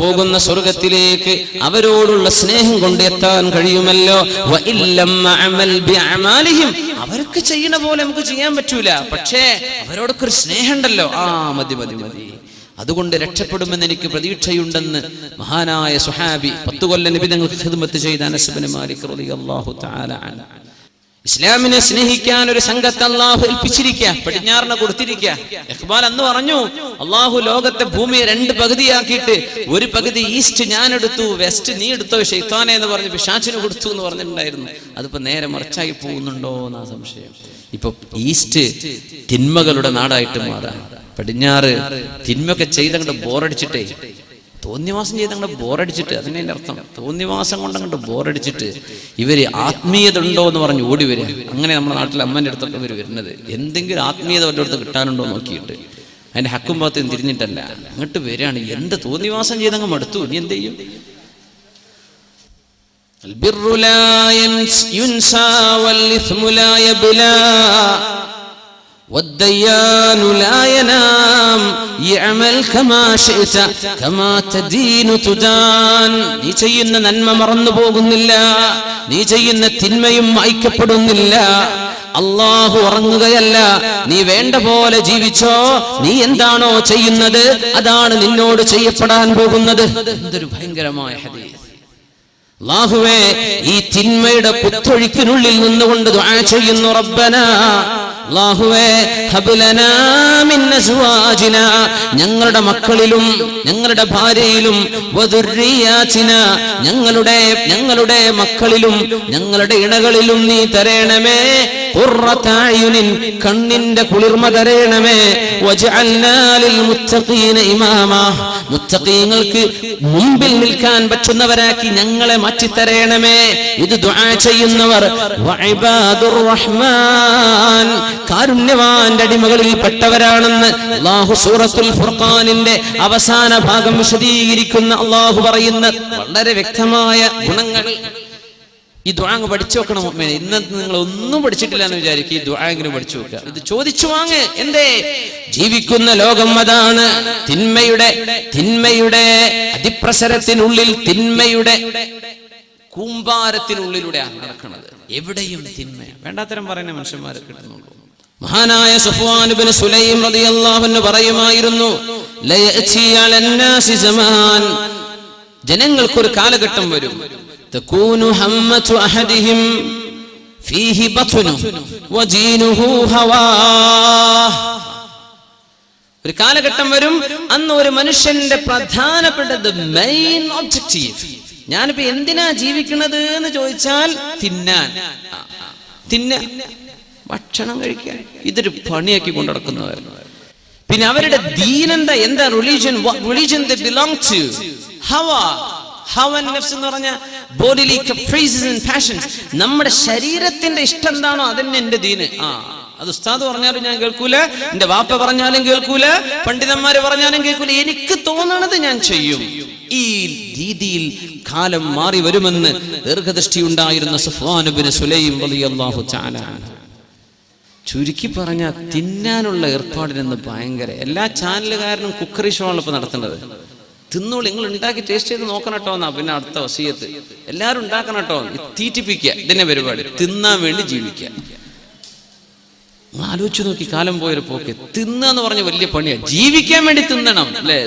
പോകുന്ന സ്വർഗത്തിലേക്ക് അവരോടുള്ള സ്നേഹം കൊണ്ട് എത്താൻ കഴിയുമല്ലോ. അവർക്ക് ചെയ്യുന്ന പോലെ നമുക്ക് ചെയ്യാൻ പറ്റൂല, പക്ഷേ അവരോടൊക്കെ ഒരു സ്നേഹം ഉണ്ടല്ലോ. മതി മതി മതി, അതുകൊണ്ട് രക്ഷപ്പെടുമെന്ന് എനിക്ക് പ്രതീക്ഷയുണ്ടെന്ന് മഹാനായ സുഹാബി 10 കൊല്ലം നബി തങ്ങൾക്ക് ഖിദ്മത്ത് ചെയ്ത അനസ് ഇബ്നു മാലിക് റളിയല്ലാഹു തആല അൻഹു. ഇസ്ലാമിനെ സ്നേഹിക്കാൻ ഒരു സംഘത്തെ അള്ളാഹു ഏൽപ്പിച്ചിരിക്കുക, പടിഞ്ഞാറിനെ കൊടുത്തിരിക്കുക. ഇഖ്ബാൽ അന്ന് പറഞ്ഞു, അള്ളാഹു ലോകത്തെ ഭൂമിയെ 2 പകുതിയാക്കിയിട്ട് ഒരു പകുതി ഈസ്റ്റ് ഞാൻ എടുത്തു, വെസ്റ്റ് നീ എടുത്തോ ശൈത്താനെ എന്ന് പറഞ്ഞ് പിശാചിന് കൊടുത്തു എന്ന് പറഞ്ഞിട്ടുണ്ടായിരുന്നു. അതിപ്പോ നേരെ മറിച്ചായി പോകുന്നുണ്ടോ എന്നാ സംശയം. ഇപ്പൊ ഈസ്റ്റ് തിന്മകളുടെ നാടായിട്ട് മാറാം, പടിഞ്ഞാറ് തിന്മയൊക്കെ ചെയ്തങ്ങോട്ട് ബോറടിച്ചിട്ടേ, തോന്നിവാസം ചെയ്തങ്ങോട്ട് ബോറടിച്ചിട്ട്, അതിനെ അർത്ഥം തോന്നിവാസം കൊണ്ടങ്ങോട്ട് ബോറടിച്ചിട്ട് ഇവര് ആത്മീയത ഉണ്ടോ എന്ന് പറഞ്ഞ് ഓടി വരിക. അങ്ങനെ നമ്മുടെ നാട്ടിൽ അമ്മൻ്റെ അടുത്തൊക്കെ ഇവർ വരുന്നത്, എന്തെങ്കിലും ആത്മീയത വല്ല അടുത്ത് കിട്ടാനുണ്ടോ നോക്കിയിട്ട്, അതിന്റെ ഹക്കും ഭാഗത്തും തിരിഞ്ഞിട്ടല്ല, അങ്ങോട്ട് വരികയാണ്. എന്ത് തോന്നിവാസം ചെയ്തങ്ങ് മടുത്തു, ഇനി എന്ത് ചെയ്യും? والديان لا ينام يعمل كما شئت كما تدين تدان. നീ ചെയ്യുന്ന നന്മ മറന്നു പോകുന്നില്ല, നീ ചെയ്യുന്ന തിന്മയും മായ്ക്കപ്പെടുന്നില്ല. അല്ലാഹു ഉറങ്ങുകയല്ല, നീ വേണ്ട പോലെ ജീവിച്ചോ, നീ എന്താണോ ചെയ്യുന്നത് അതാണ് നിന്നോട് ചെയ്യപ്പെടാൻ പോകുന്നത്. എന്തൊരു ഭയങ്കരമായ ഹദീസ്. അല്ലാഹുവേ, ഈ തിന്മയുടെ കുത്തൊഴുക്കിനുള്ളിൽ നിന്നുകൊണ്ട് ദുആ ചെയ്യുന്നു, റബ്ബനാ അല്ലാഹുവേ ഹബ് ലനാ മിൻ അസ്വാജിനാ, ഞങ്ങളുടെ മക്കളിലും ഞങ്ങളുടെ ഭാര്യയിലും, വദുർരിയാതിനാ, ഞങ്ങളുടെ മക്കളിലും ഞങ്ങളുടെ ഇണകളിലും നീ തരേണമേ, ഖുർറത അയുനിൻ, കണ്ണിന്റെ കുളിർമ തരേണമേ, വജഅൽനാ ലിൽ മുത്തഖീന ഇമാമാ, മുത്തഖീങ്ങൾക്ക് മുമ്പിൽ നിൽക്കാൻ പറ്റുന്നവരാക്കി ഞങ്ങളെ മാറ്റി തരേണമേ. ഇത് ദുആ ചെയ്യുന്നവർ വഇബാദുർ റഹ്മാൻ, കാരുണ്യവാന്റെ അടിമകളിൽ പെട്ടവരാണെന്ന് അല്ലാഹു സൂറത്തുൽ ഫുർഖാനിന്റെ അവസാന ഭാഗം വിശദീകരിക്കുന്ന അല്ലാഹു പറയുന്ന വളരെ വ്യക്തമായ ഗുണങ്ങൾ. ഈ ദുആ പഠിച്ചു വെക്കണം മുഅ്മിനേ. ഇന്നത്തെ നിങ്ങൾ ഒന്നും പഠിച്ചിട്ടില്ല എന്ന് വിചാരിക്കും, ഈ ദുആ എങ്കിലും പഠിച്ചു വെക്കുക. ഇത് ചോദിച്ചു വാങ്ങ്. എന്തേ? ജീവിക്കുന്ന ലോകം അതാണ്. തിന്മയുടെ അതിപ്രസരത്തിനുള്ളിൽ, തിന്മയുടെ കൂമ്പാരത്തിനുള്ളിലൂടെയാണ് നടക്കുന്നത്. എവിടെയും തിന്മ, വേണ്ടാത്തരം പറയുന്ന മനുഷ്യന്മാരെ കിട്ടുന്നുള്ളൂ. മഹാനായ സുഫ്വാൻ ഇബ്നു സുലൈം റളിയല്ലാഹു അൻഹു പറയുമായിരുന്നു, ലയഅതി അലന്നാസി സമാൻ, ജനങ്ങൾക്കൊരു കാലഘട്ടം വരും, തകൂനു ഹമ്മതു അഹദിഹിം ഫീഹി ബത്നു വദീനുഹു ഹവാ. ഒരു കാലഘട്ടം വരും, അന്ന് ഒരു മനുഷ്യന്റെ പ്രധാനപ്പെട്ട മെയിൻ ഒബ്ജക്റ്റീവ്, ഞാനിപ്പോ എന്തിനാ ജീവിക്കുന്നത് എന്ന് ചോദിച്ചാൽ തിന്നാൻ, ഭക്ഷണം കഴിക്കാൻ, ഇതൊരു പണിയാക്കി കൊണ്ടു നടക്കുന്നവർ. പിന്നെ അവരുടെ ദീനെന്താ, എന്താ റിലീജിയൻ they belong to, ഹവ നഫ്സ് എന്ന് പറഞ്ഞ bodily caprices and passions, നമ്മുടെ ശരീരത്തിന്റെ ഇഷ്ടം എന്താണോ അതന്നെ എന്റെ ദീന്. അത് ഉസ്താദ് പറഞ്ഞാലും ഞാൻ കേൾക്കൂല, എന്റെ വാപ്പ പറഞ്ഞാലും കേൾക്കൂല, പണ്ഡിതന്മാര് പറഞ്ഞാലും കേൾക്കൂല, എനിക്ക് തോന്നണത് ഞാൻ ചെയ്യും. ഈ രീതിയിൽ കാലം മാറി വരുമെന്ന് ദീർഘദൃഷ്ടി ഉണ്ടായിരുന്ന സുഫ്വാൻ ഇബ്നു സുലൈം റളിയല്ലാഹു തആല അൻഹു. ചുരുക്കി പറഞ്ഞ തിന്നാനുള്ള ഏർപ്പാടിനെന്ന് ഭയങ്കര. എല്ലാ ചാനലുകാരനും കുക്കറി ഷോ ആണ് ഇപ്പൊ നടത്തുന്നത്. തിന്നോളൂ, നിങ്ങൾ ഉണ്ടാക്കി ടേസ്റ്റ് ചെയ്ത് നോക്കണം കേട്ടോ എന്നാ പിന്നെ അടുത്ത വസിയത്ത്. എല്ലാവരും ഉണ്ടാക്കണം കേട്ടോ, തീറ്റിപ്പിക്കുക, ഇതിന്റെ പരിപാടി. തിന്നാൻ വേണ്ടി ജീവിക്കുക. ആലോചിച്ചു നോക്കി കാലം പോയൊരു പോക്ക്. തിന്നാന്ന് പറഞ്ഞ വലിയ പണിയാണ്, ജീവിക്കാൻ വേണ്ടി തിന്നണം അല്ലെ.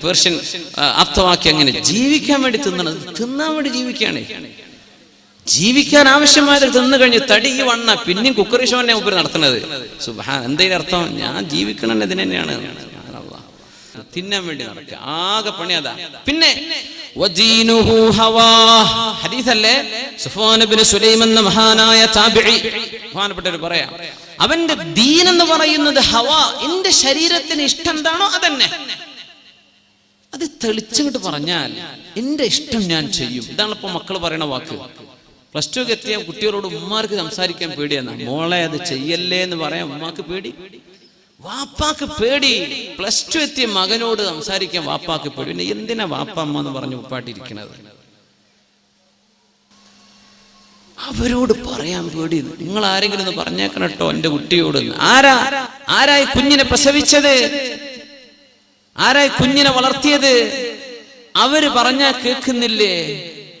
പേർഷ്യൻ അർത്ഥവാക്യം അങ്ങനെ, ജീവിക്കാൻ വേണ്ടി തിന്നണം, തിന്നാൻ വേണ്ടി ജീവിക്കുകയാണ്. ജീവിക്കാൻ ആവശ്യമായത് തിന്നു കഴിഞ്ഞ് തടി വണ്ണ പിന്നെയും കുക്കറി ഷോ തന്നെ ഉപരി നടത്തുന്നത്. സുബ്ഹാൻ, എന്തെങ്കിലും അർത്ഥം? ഞാൻ ജീവിക്കണം ഇതിന് തന്നെയാണ്, തിന്നാൻ വേണ്ടി നടക്കുക. ആകെ പണി അതാ. പിന്നെ ഹദീസല്ലേ, സുഫ്വാൻ ഇബ്നു സുലൈം എന്ന മഹാനായ താബിഈ, മഹാനപ്പെട്ടവർ പറയാം, അവന്റെ ദീൻ എന്ന് പറയുന്നത് ഹവാ, എന്റെ ശരീരത്തിന് ഇഷ്ടം എന്താണോ അതന്നെ. അത് തെളിച്ചിട്ട് പറഞ്ഞാൽ എന്റെ ഇഷ്ടം ഞാൻ ചെയ്യും. ഇതാണ് ഇപ്പൊ മക്കൾ പറയണ വാക്ക്. പ്ലസ് ടു എത്തിയ കുട്ടികളോട് ഉമ്മാർക്ക് സംസാരിക്കാൻ പേടിയാണ്. മോളെ അത് ചെയ്യല്ലേ എന്ന് പറയാൻ ഉമ്മാക്ക് പേടി, വാപ്പാക്ക് പേടി. പ്ലസ് ടു എത്തിയ മകനോട് സംസാരിക്കാൻ വാപ്പാക്ക് പേടി. പിന്നെ എന്തിനാ വാപ്പ അമ്മ എന്ന് പറഞ്ഞ് ഉപ്പാട്ടിരിക്കണത്? അവരോട് പറയാൻ പേടി. നിങ്ങൾ ആരെങ്കിലും ഒന്ന് പറഞ്ഞേക്കണം കേട്ടോ എൻ്റെ കുട്ടിയോട്. ആരായി കുഞ്ഞിനെ പ്രസവിച്ചത്, ആരായി കുഞ്ഞിനെ വളർത്തിയത്? അവര് പറഞ്ഞാൽ കേൾക്കുന്നില്ലേ?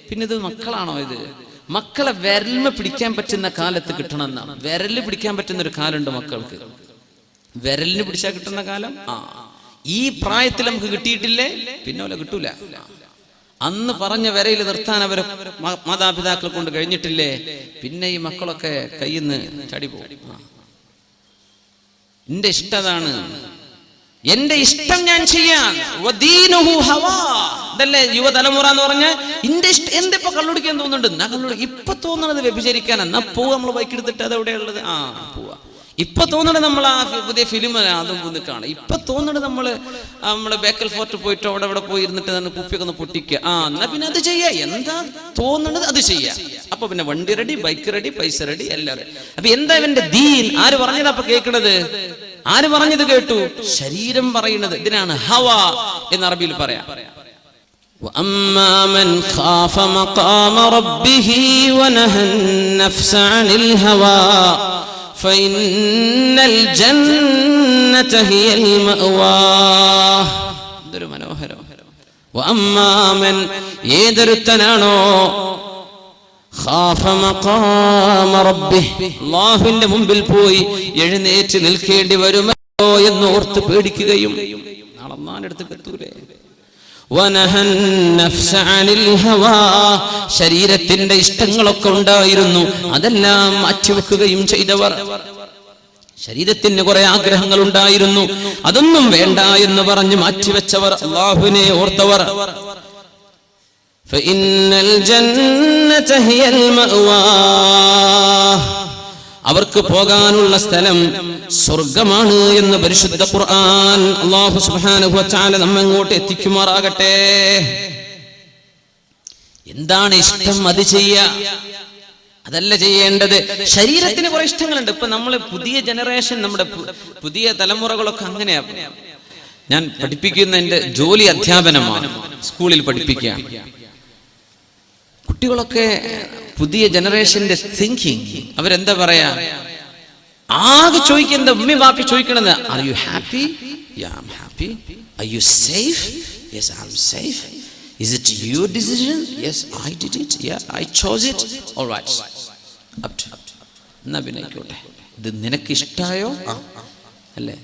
പിന്നെ ഇത് മക്കളാണോ? ഇത് മക്കളെ വിരൽമ പിടിക്കാൻ പറ്റുന്ന കാലത്ത് കിട്ടണമെന്നാണ്. വിരലിൽ പിടിക്കാൻ പറ്റുന്ന ഒരു കാലുണ്ട് മക്കൾക്ക്. വിരലിന് പിടിച്ചാൽ കിട്ടുന്ന കാലം ഈ പ്രായത്തിൽ നമുക്ക് കിട്ടിയിട്ടില്ലേ, പിന്നെ ഓല കിട്ടൂല. അന്ന് പറഞ്ഞ വരയിൽ നിർത്താൻ അവരെ മാതാപിതാക്കളെ കൊണ്ട് കഴിഞ്ഞിട്ടില്ലേ, പിന്നെ ഈ മക്കളൊക്കെ കയ്യിൽ നിന്ന് ചാടി പോകും. എന്റെ ഇഷ്ടതാണ്, എന്റെ ഇഷ്ടം ഞാൻ ചെയ്യാൻ. ഇതല്ലേ യുവതലമുറ എന്ന് പറഞ്ഞാൽ എന്റെ ഇഷ്ടം. എന്തിപ്പോ കള്ളുടിക്കാൻ തോന്നുന്നുണ്ട്? ഇപ്പൊ തോന്നണത് വ്യഭിചരിക്കാൻ. എന്നാ പോവാ, നമ്മൾ ബൈക്ക് എടുത്തിട്ട് അത് എവിടെയുള്ളത്? പോവാ. ഇപ്പൊ തോന്നണത് നമ്മൾ ആ പുതിയ ഫിലിം അതും ഒന്ന് കാണാം. ഇപ്പൊ തോന്നണത് നമ്മള് ബേക്കൽ ഫോർട്ട് പോയിട്ട് അവിടെ പോയി ഇരുന്നിട്ട് കുപ്പിയൊക്കെ ഒന്ന് പൊട്ടിക്കുക. എന്നാ പിന്നെ അത് ചെയ്യാ. എന്താ തോന്നണത് അത് ചെയ്യാ. അപ്പൊ പിന്നെ വണ്ടി റെഡി, ബൈക്ക് റെഡി, പൈസ റെഡി, എല്ലാം റെഡി. അപ്പൊ എന്താ ഇവന്റെ ദീൻ? ആര് പറഞ്ഞത് അപ്പൊ കേൾക്കണത്? ആര് പറഞ്ഞത് കേട്ടു? ശരീരം പറയുന്നത്. ഇതിനാണ് ഹവ എന്ന് അറബിയിൽ പറയാം. وَأَمَّا مَنْ خَافَ مَقَامَ رَبِّهِ وَنَهَى النَّفْسَ عَنِ الْهَوَى فَإِنَّ الْجَنَّةَ هِيَ الْمَأْوَى. ഇതൊരു മനോഹരം. وَأَمَّا مَنْ ഏതൊരുത്തനാണോ ഖാഫ മഖാമ റബ്ബിഹി അല്ലാഹുവിന്റെ മുമ്പിൽ പോയി എഴുന്നേറ്റ് നിൽക്കേണ്ടി വരുമോ എന്ന് ഓർത്ത് പേടിക്കുകയും നാളെ അല്ലാഹുവിന്റെ അടുത്ത് എത്തൂലേ. വനഹൻ നഫ്സ അനിൽ ഹവാ ശരീരത്തിന്റെ ഇഷ്ടങ്ങളൊക്കെ ഉണ്ടായിരുന്നു, അതെല്ലാം മാറ്റിവെക്കുകയും ചെയ്തവർ. ശരീരത്തിന് കുറെ ആഗ്രഹങ്ങൾ ഉണ്ടായിരുന്നു, അതൊന്നും വേണ്ട എന്ന് പറഞ്ഞ് മാറ്റിവെച്ചവർ, അല്ലാഹുവിനെ ഓർത്തവർ. ഫഇന്നൽ ജന്നത ഹിയൽ മഅവാ അവർക്ക് പോകാനുള്ള സ്ഥലം സ്വർഗമാണ് എന്ന് പരിശുദ്ധ ഖുർആൻ. അല്ലാഹു സുബ്ഹാനഹു വ തആല നമ്മെ അങ്ങോട്ട് എത്തിക്കുമാറാകട്ടെ. എന്താണ് ഇഷ്ടം അത് ചെയ്യുക, അതല്ല ചെയ്യേണ്ടത്. ശരീരത്തിന് കുറെ ഇഷ്ടങ്ങളുണ്ട്. ഇപ്പൊ നമ്മള് പുതിയ ജനറേഷൻ, നമ്മുടെ പുതിയ തലമുറകളൊക്കെ അങ്ങനെയാ. ഞാൻ പഠിപ്പിക്കുന്ന എന്റെ ജോലി അധ്യാപനമാണ്, സ്കൂളിൽ പഠിപ്പിക്കുക. കുട്ടികളൊക്കെ പുതിയ ജനറേഷന്റെ തിങ്കിങ്, അവരെന്താ പറയാ, ആകെ ചോദിക്കുന്നത് ഉമ്മി ബാപ്പി ചോദിക്കണത്, are you happy? Yeah I am happy. Are you safe? Yes I am safe. Is it your decision? Yes I did it. Yeah I chose it. Alright, up to. എന്നാ പിന്നെ ആയിക്കോട്ടെ. ഇത് നിനക്ക് ഇഷ്ടായോ? അല്ലേ?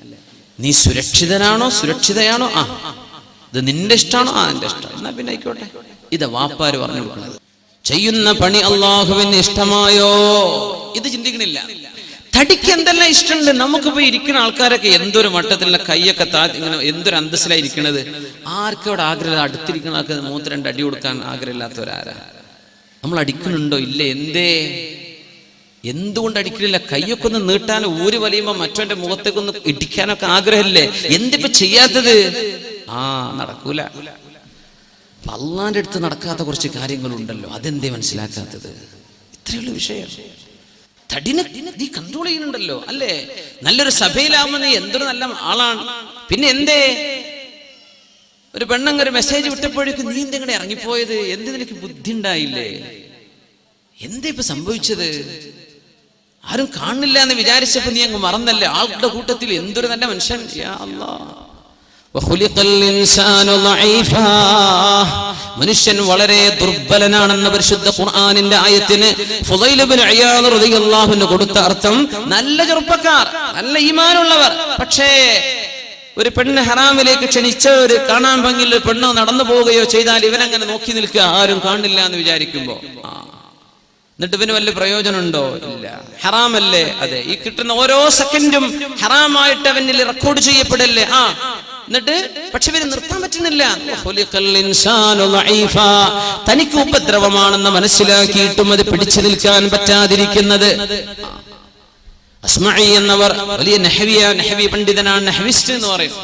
നീ സുരക്ഷിതനാണോ, സുരക്ഷിതയാണോ? ഇത് നിന്റെ ഇഷ്ടമാണോ? എന്റെ ഇഷ്ടം. എന്നാ പിന്നെ ആയിക്കോട്ടെ. ഇത് വാപ്പാര് പറഞ്ഞു കൊടുക്കുന്നത്. ചെയ്യുന്ന പണി അള്ളാഹുവിന് ഇഷ്ടമായോ, ഇത് ചിന്തിക്കണില്ല. തടിക്ക് എന്തെല്ലാം ഇഷ്ടമുണ്ട്. നമുക്ക് പോയി ഇരിക്കുന്ന ആൾക്കാരൊക്കെ എന്തൊരു മട്ടത്തിലുള്ള കൈയൊക്കെ ഇങ്ങനെ എന്തൊരു അന്തസ്സിലായിരിക്കണത്. ആർക്കവിടെ ആഗ്രഹം? അടുത്തിരിക്കുന്ന ആൾക്ക് 3-2 അടി കൊടുക്കാൻ ആഗ്രഹമില്ലാത്തവരാരാ? നമ്മൾ അടിക്കുന്നുണ്ടോ? ഇല്ല. എന്തുകൊണ്ട് അടിക്കണില്ല? കൈയൊക്കെ ഒന്ന് നീട്ടാൻ ഊരി വലിയുമ്പോ മറ്റവന്റെ മുഖത്തേക്കൊന്ന് ഇടിക്കാനൊക്കെ ആഗ്രഹമില്ലേ? എന്തിപ്പോ ചെയ്യാത്തത്? നടക്കൂല. അള്ളാന്റെ അടുത്ത് നടക്കാത്ത കുറച്ച് കാര്യങ്ങളുണ്ടല്ലോ, അതെന്തേ മനസ്സിലാക്കാത്തത്? ഇത്രയുള്ള വിഷയം. തടിനെ നീ കൺട്രോൾ ചെയ്യുന്നുണ്ടല്ലോ, അല്ലേ? നല്ലൊരു സഭയിലാവുമ്പോൾ നീ എന്തൊരു നല്ല ആളാണ്. പിന്നെ എന്തേ ഒരു പെണ്ണങ്ങൊരു മെസ്സേജ് വിട്ടപ്പോഴേക്കും നീ എന്തെങ്ങനെ ഇറങ്ങിപ്പോയത്? എന്ത് നിനക്ക് ബുദ്ധി ഉണ്ടായില്ലേ? എന്തേ ഇപ്പൊ സംഭവിച്ചത്? ആരും കാണില്ല എന്ന് വിചാരിച്ചപ്പോ നീ അങ്ങ് മറന്നല്ലേ? ആളുടെ കൂട്ടത്തിൽ എന്തൊരു നല്ല മനുഷ്യൻ. യാ അല്ലാഹ്. മനുഷ്യൻ വളരെ ദുർബലനാണെന്ന പരിശുദ്ധ ഖുർആനിന്റെ ആയത്തിന് ഫുളൈൽ ഇബ്നു ഇയാദ് റളിയല്ലാഹു അൻഹു കൊടുത്ത അർത്ഥം, നല്ല ചെറുപ്പക്കാർ, നല്ല ഈമാനുള്ളവർ, പക്ഷേ ഒരു പെണ്ണ് ഹറാമിലേക്ക് ക്ഷണിച്ച ഒരു കാണാൻ ഭംഗിയുള്ള പെണ്ണ് നടന്നു പോവുകയോ ചെയ്താൽ ഇവനങ്ങനെ നോക്കി നിൽക്കുക, ആരും കാണില്ല എന്ന് വിചാരിക്കുമ്പോ. എന്നിട്ട് ഇവന് വല്ല പ്രയോജനമുണ്ടോ? ഇല്ല. ഹറാമല്ലേ? അതെ. ഈ കിട്ടുന്ന ഓരോ സെക്കൻഡും ഹറാമായിട്ട് അവനിൽ റെക്കോർഡ് ചെയ്യപ്പെടല്ലേ? എന്നിട്ട് പക്ഷെ ഇവന് നിർത്താൻ പറ്റുന്നില്ല. തനിക്ക് ഉപദ്രവമാണെന്ന് മനസ്സിലാക്കിയിട്ടും അത് പിടിച്ചു നിൽക്കാൻ പറ്റാതിരിക്കുന്നത്. അസ്മഈ എന്നവർ വലിയ നഹവി പണ്ഡിതനാണ്, നഹവിസ്റ്റ് എന്ന് പറയും,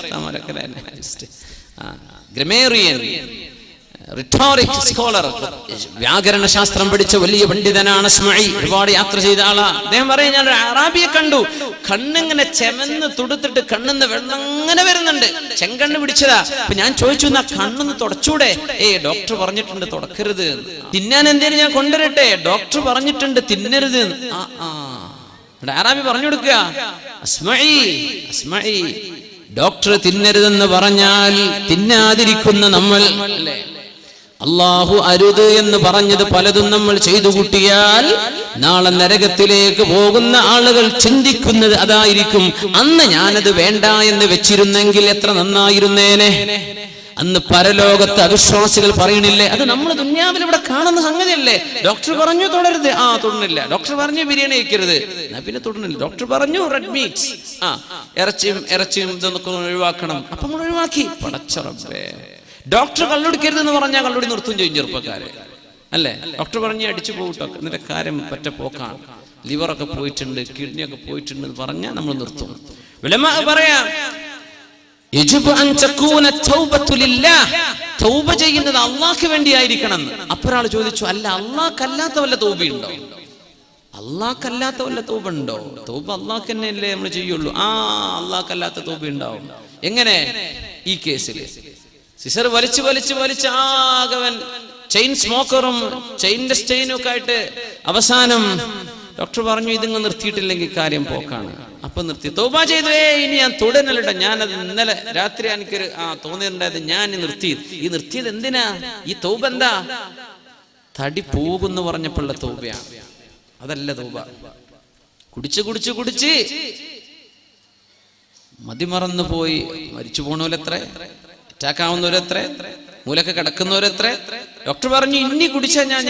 ഗ്രമേറിയൻ, റിട്ടോറിക് സ്കോളർ, വ്യാകരണ ശാസ്ത്രം പഠിച്ച വലിയ പണ്ഡിതനാണ് അസ്മഈ. ഒരുപാട് യാത്ര ചെയ്ത ആളാ. അദ്ദേഹം പറയും, ഞാൻ ഒരു അറാബിയെ കണ്ടു, കണ്ണിങ്ങനെ ചെമന്ന് തുടുത്തിട്ട് കണ്ണിന്ന് വെള്ളം അങ്ങനെ വരുന്നുണ്ട്, ചെങ്കണ്ണ് പിടിച്ചതാ. അപ്പൊ ഞാൻ ചോദിച്ചു, എന്നാ കണ്ണൊന്ന് തുടച്ചൂടെ? ഡോക്ടർ പറഞ്ഞിട്ടുണ്ട് തുടക്കരുത്. തിന്നാൻ എന്തേലും ഞാൻ കൊണ്ടുവരട്ടെ? ഡോക്ടർ പറഞ്ഞിട്ടുണ്ട് തിന്നരുത്. അറാബി പറഞ്ഞു കൊടുക്കുക, അസ്മഈ ഡോക്ടർ തിന്നരുതെന്ന് പറഞ്ഞാൽ തിന്നാതിരിക്കുന്ന നമ്മൾ അല്ലേ? അല്ലാഹു അരുത് എന്ന് പറഞ്ഞത് പലതും നമ്മൾ ചെയ്തു കൂട്ടിയാൽ നാളെ നരകത്തിലേക്ക് പോകുന്ന ആളുകൾ ചിന്തിക്കുന്നത് അതായിരിക്കും. അന്ന് ഞാനത് വേണ്ട എന്ന് വെച്ചിരുന്നെങ്കിൽ എത്ര നന്നായിരുന്നേനെ. അന്ന് പരലോകത്ത് അവിശ്വാസികൾ പറയണില്ലേ, അത് നമ്മൾ ദുന്യാവിൽ ഇവിടെ കാണുന്ന സംഗതിയല്ലേ? ഡോക്ടർ പറഞ്ഞു തുടരുത്, തുടർന്നില്ല. ഡോക്ടർ പറഞ്ഞു ബിരിയാണി കഴിക്കരുത്, പിന്നെ തുടർന്നില്ല. ഡോക്ടർ പറഞ്ഞു റെഡ് മീറ്റ്സ്, ഇറച്ചിയും ഇതൊക്കെ ഒഴിവാക്കണം, അപ്പൊ നമ്മൾ ഒഴിവാക്കി. പടച്ച റബ്ബേ, ഡോക്ടർ കള്ളുടിക്കരുത് എന്ന് പറഞ്ഞാൽ കള്ളുടി നിർത്തും ചെയ്യും ചെറുപ്പക്കാരെ അല്ലേ? ഡോക്ടർ പറഞ്ഞ് അടിച്ചു പോകട്ടോ, എന്നിട്ട് കാര്യം പറ്റ പോക്കാണ്, ലിവറൊക്കെ പോയിട്ടുണ്ട്, കിഡ്നിയൊക്കെ പോയിട്ടുണ്ട് എന്ന് പറഞ്ഞാൽ നമ്മൾ നിർത്തും. ഉലമാ പറയാം, തൗബ ചെയ്യുന്നത് അള്ളാഹ്ക്ക് വേണ്ടിയായിരിക്കണം. അപ്പൊരാൾ ചോദിച്ചു, അല്ല അള്ളാഹ്ക്കല്ലാത്ത വല്ല തൗബയുണ്ടോ? അള്ളാഹ്ക്കല്ലാത്ത വല്ല തൗബ ഉണ്ടോ? തൗബ അള്ളാഹ്ക്ക് തന്നെയല്ലേ നമ്മൾ ചെയ്യുള്ളൂ. അള്ളാഹ്ക്കല്ലാത്ത തൗബ ഉണ്ടാവും. എങ്ങനെ? ഈ കേസിൽ സിസർ വലിച്ച് ആകവൻ ചെയിൻ സ്മോക്കറും ചെയിൻ്റെ സ്റ്റെയിനും ഒക്കെ ആയിട്ട് അവസാനം ഡോക്ടർ പറഞ്ഞു, ഇതിങ്ങ് നിർത്തിയിട്ടില്ലെങ്കിൽ കാര്യം പോക്കാണ്. അപ്പൊ നിർത്തി. തൗബ ചെയ്തു, ഇനി ഞാൻ തുടരല്ലോ, ഞാനത് ഇന്നലെ രാത്രി എനിക്കൊരു തോന്നിയിട്ടുണ്ടായത്, ഞാൻ നിർത്തിയത് എന്തിനാ? ഈ തൗബ എന്താ? തടി പോകുന്നു പറഞ്ഞപ്പോഴുള്ള തൗബയാണ്, അതല്ല തൗബ. കുടിച്ച് മതിമറന്നു പോയി മരിച്ചു പോണോലെത്ര, അറ്റാക്കാവുന്നവരെത്ര, മൂലൊക്കെ കിടക്കുന്നവരെത്ര. ഡോക്ടർ പറഞ്ഞു, ഇനി കുടിച്ചാൽ ഞാൻ